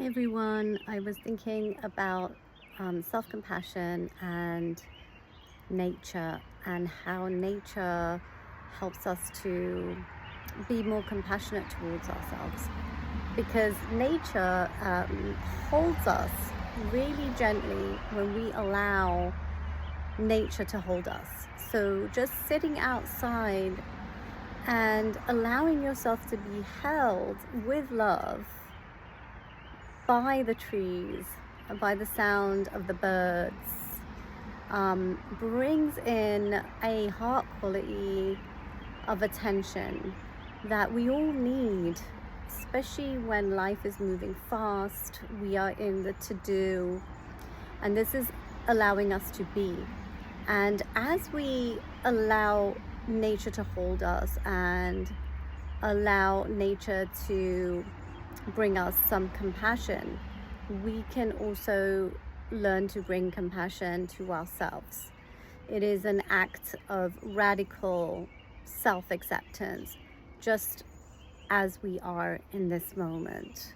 Hi everyone, I was thinking about self-compassion and nature and how nature helps us to be more compassionate towards ourselves because nature holds us really gently when we allow nature to hold us. So just sitting outside and allowing yourself to be held with love by the trees, by the sound of the birds, brings in a heart quality of attention that we all need, especially when life is moving fast. We are in the to-do, and this is allowing us to be. And as we allow nature to hold us and allow nature to bring us some compassion, we can also learn to bring compassion to ourselves. It is an act of radical self-acceptance, just as we are in this moment.